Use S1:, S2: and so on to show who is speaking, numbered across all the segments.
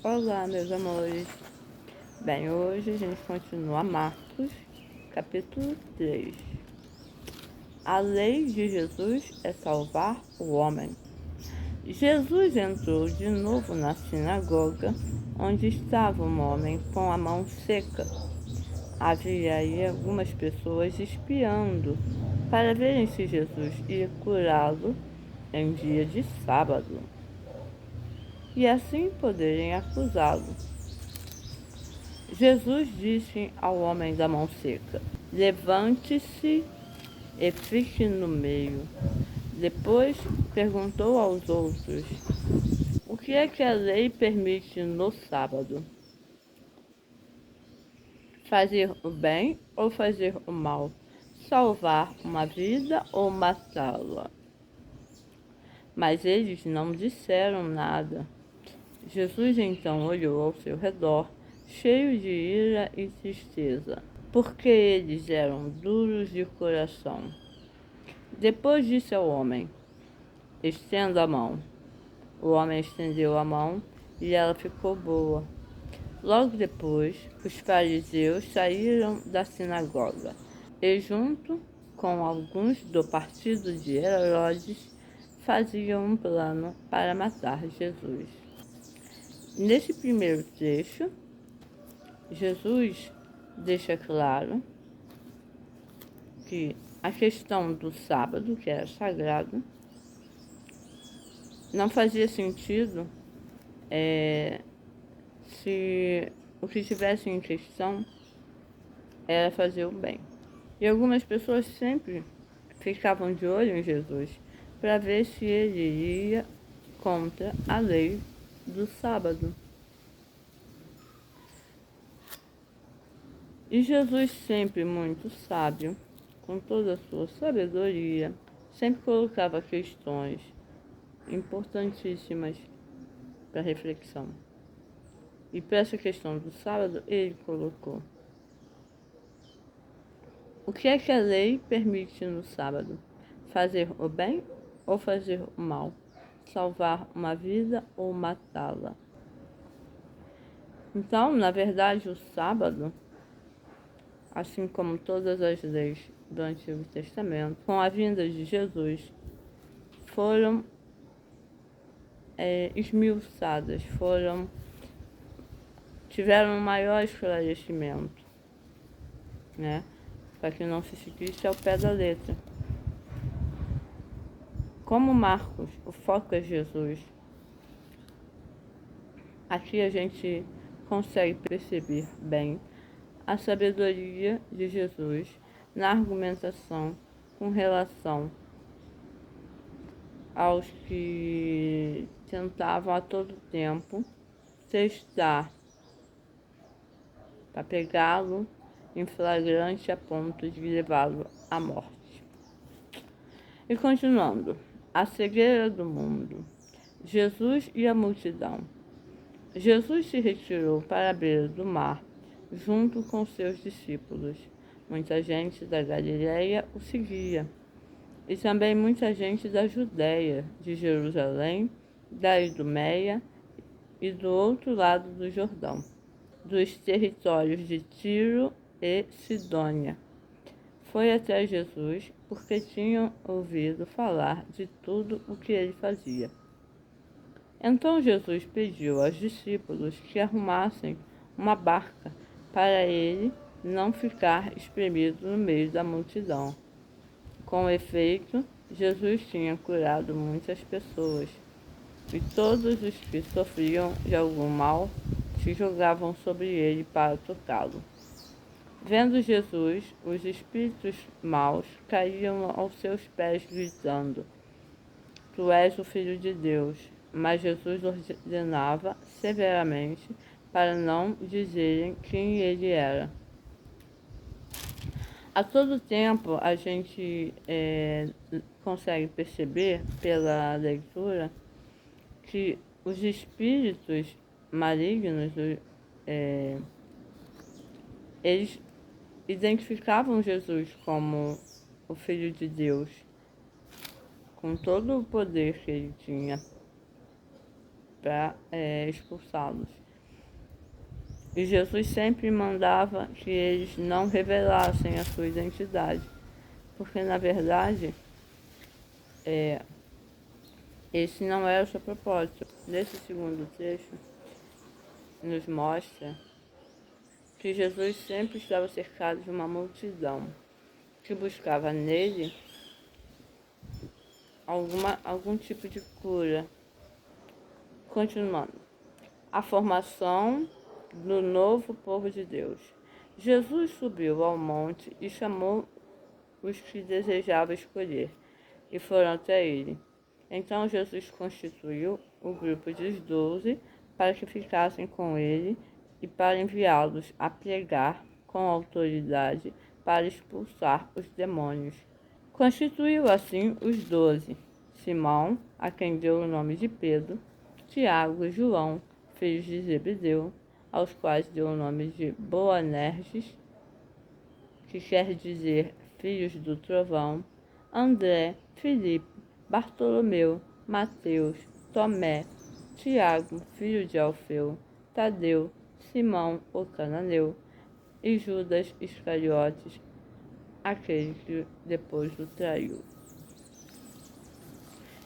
S1: Olá, meus amores. Bem, hoje a gente continua Marcos, capítulo 3. A lei de Jesus é salvar o homem. Jesus entrou de novo na sinagoga, onde estava um homem com a mão seca. Havia aí algumas pessoas espiando para verem se Jesus ia curá-lo em dia de sábado e assim poderem acusá-lo. Jesus disse ao homem da mão seca: levante-se e fique no meio. Depois perguntou aos outros: o que é que a lei permite no sábado? Fazer o bem ou fazer o mal? Salvar uma vida ou matá-la? Mas eles não disseram nada. Jesus então olhou ao seu redor, cheio de ira e tristeza, porque eles eram duros de coração. Depois disse ao homem: estenda a mão. O homem estendeu a mão e ela ficou boa. Logo depois, os fariseus saíram da sinagoga e, junto com alguns do partido de Herodes, faziam um plano para matar Jesus. Nesse primeiro trecho, Jesus deixa claro que a questão do sábado, que era sagrado, não fazia sentido se o que tivesse em questão era fazer o bem. E algumas pessoas sempre ficavam de olho em Jesus para ver se ele ia contra a lei do sábado. E Jesus, sempre muito sábio, com toda a sua sabedoria, sempre colocava questões importantíssimas para reflexão. E para essa questão do sábado, ele colocou: o que é que a lei permite no sábado? Fazer o bem ou fazer o mal? Salvar uma vida ou matá-la? Então, na verdade, o sábado, assim como todas as leis do Antigo Testamento, com a vinda de Jesus, foram esmiuçadas, tiveram um maior esclarecimento, né? Para que não se seguisse ao pé da letra. Como Marcos, o foco é Jesus, aqui a gente consegue perceber bem a sabedoria de Jesus na argumentação com relação aos que tentavam a todo tempo testar para pegá-lo em flagrante a ponto de levá-lo à morte. E continuando, a cegueira do mundo, Jesus e a multidão. Jesus se retirou para a beira do mar, junto com seus discípulos. Muita gente da Galileia o seguia, e também muita gente da Judéia, de Jerusalém, da Idumeia e do outro lado do Jordão, dos territórios de Tiro e Sidônia. Foi até Jesus porque tinham ouvido falar de tudo o que ele fazia. Então Jesus pediu aos discípulos que arrumassem uma barca para ele não ficar espremido no meio da multidão. Com efeito, Jesus tinha curado muitas pessoas, e todos os que sofriam de algum mal se jogavam sobre ele para tocá-lo. Vendo Jesus, os espíritos maus caíam aos seus pés gritando: Tu és o Filho de Deus. Mas Jesus ordenava severamente para não dizerem quem ele era. A todo tempo a gente consegue perceber pela leitura que os espíritos malignos, eles identificavam Jesus como o Filho de Deus, com todo o poder que ele tinha para expulsá-los. E Jesus sempre mandava que eles não revelassem a sua identidade, porque na verdade esse não era o seu propósito. Nesse segundo trecho, nos mostra que Jesus sempre estava cercado de uma multidão que buscava nele algum tipo de cura. Continuando. A formação do novo povo de Deus. Jesus subiu ao monte e chamou os que desejava escolher, e foram até ele. Então Jesus constituiu o grupo dos 12 para que ficassem com ele e para enviá-los a pregar com autoridade para expulsar os demônios. Constituiu assim os 12: Simão, a quem deu o nome de Pedro, Tiago e João, filhos de Zebedeu, aos quais deu o nome de Boanerges, que quer dizer filhos do trovão, André, Filipe, Bartolomeu, Mateus, Tomé, Tiago, filho de Alfeu, Tadeu, Simão, o cananeu, e Judas Iscariotes, aquele que depois o traiu.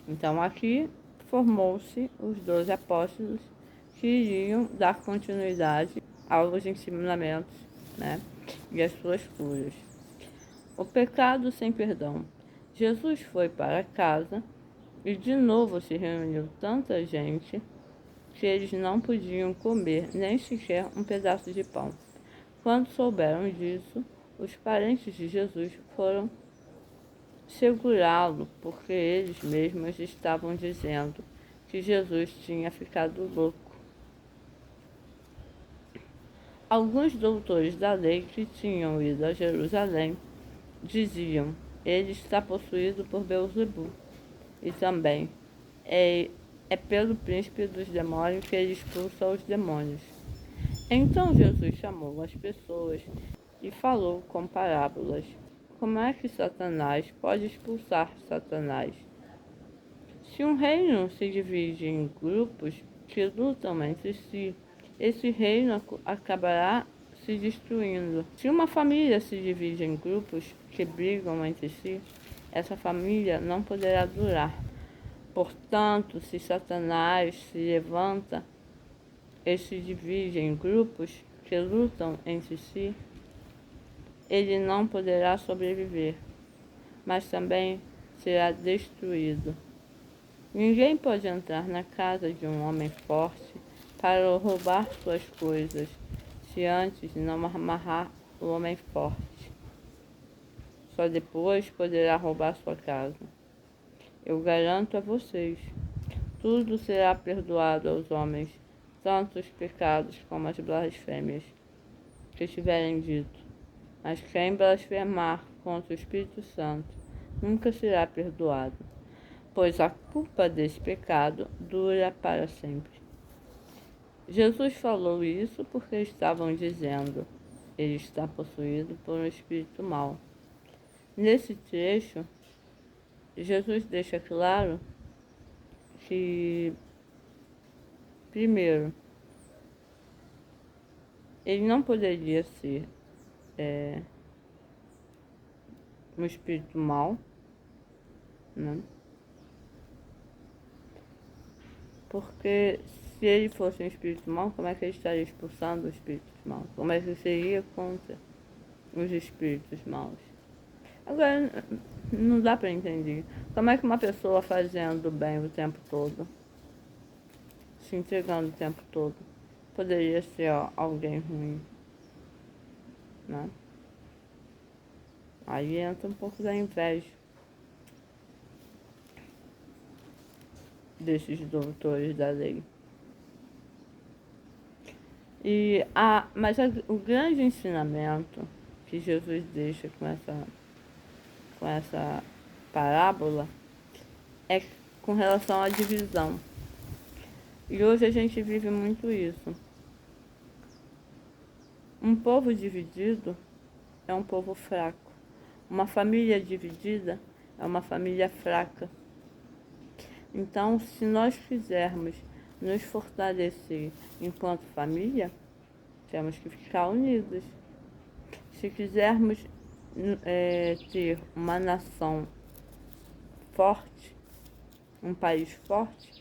S1: Então aqui formou-se os 12 apóstolos que iriam dar continuidade aos ensinamentos, e às suas curas. O pecado sem perdão. Jesus foi para casa e de novo se reuniu tanta gente que eles não podiam comer nem sequer um pedaço de pão. Quando souberam disso, os parentes de Jesus foram segurá-lo, porque eles mesmos estavam dizendo que Jesus tinha ficado louco. Alguns doutores da lei que tinham ido a Jerusalém diziam: ele está possuído por Beelzebul, e também é pelo príncipe dos demônios que ele expulsa os demônios. Então Jesus chamou as pessoas e falou com parábolas. Como é que Satanás pode expulsar Satanás? Se um reino se divide em grupos que lutam entre si, esse reino acabará se destruindo. Se uma família se divide em grupos que brigam entre si, essa família não poderá durar. Portanto, se Satanás se levanta e se divide em grupos que lutam entre si, ele não poderá sobreviver, mas também será destruído. Ninguém pode entrar na casa de um homem forte para roubar suas coisas, se antes não amarrar o homem forte. Só depois poderá roubar sua casa. Eu garanto a vocês, tudo será perdoado aos homens, tanto os pecados como as blasfêmias que tiverem dito. Mas quem blasfemar contra o Espírito Santo nunca será perdoado, pois a culpa desse pecado dura para sempre. Jesus falou isso porque estavam dizendo: ele está possuído por um espírito mau. Nesse trecho, Jesus deixa claro que, primeiro, ele não poderia ser um espírito mau, porque se ele fosse um espírito mau, como é que ele estaria expulsando os espíritos maus? Como é que seria contra os espíritos maus? Agora, não dá para entender. Como é que uma pessoa fazendo bem o tempo todo, se entregando o tempo todo, poderia ser alguém ruim, Aí entra um pouco da inveja desses doutores da lei. Mas o grande ensinamento que Jesus deixa com essa parábola é com relação à divisão. E hoje a gente vive muito isso. Um povo dividido é um povo fraco. Uma família dividida é uma família fraca. Então, se nós quisermos nos fortalecer enquanto família, temos que ficar unidos. Se quisermos ter uma nação forte, um país forte,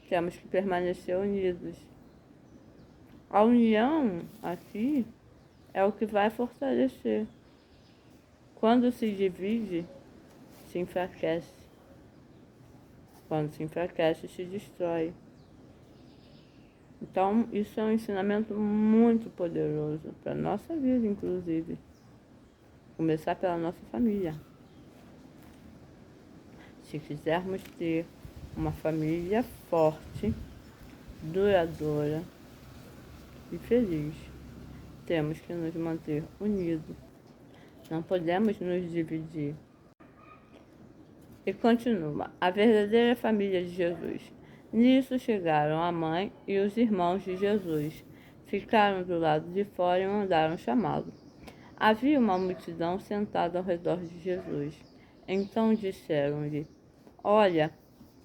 S1: temos que permanecer unidos. A união aqui é o que vai fortalecer. Quando se divide, se enfraquece. Quando se enfraquece, se destrói. Então, isso é um ensinamento muito poderoso para a nossa vida, inclusive. Começar pela nossa família. Se quisermos ter uma família forte, duradoura e feliz, temos que nos manter unidos. Não podemos nos dividir. E continua, a verdadeira família de Jesus. Nisso chegaram a mãe e os irmãos de Jesus. Ficaram do lado de fora e mandaram chamá-lo. Havia uma multidão sentada ao redor de Jesus. Então disseram-lhe, olha,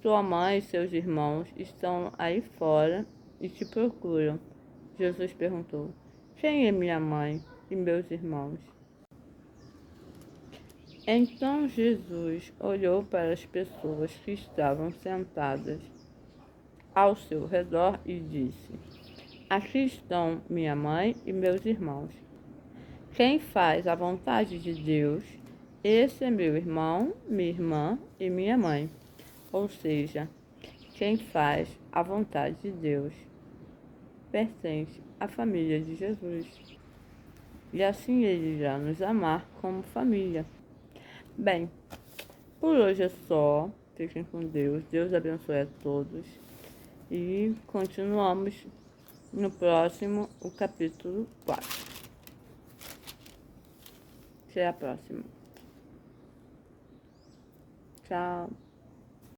S1: tua mãe e seus irmãos estão aí fora e te procuram. Jesus perguntou, quem é minha mãe e meus irmãos? Então Jesus olhou para as pessoas que estavam sentadas ao seu redor e disse, aqui estão minha mãe e meus irmãos. Quem faz a vontade de Deus, esse é meu irmão, minha irmã e minha mãe. Ou seja, quem faz a vontade de Deus pertence à família de Jesus. E assim ele irá nos amar como família. Bem, por hoje é só. Fiquem com Deus. Deus abençoe a todos. E continuamos no próximo, o capítulo 4. Até a próxima. Tchau.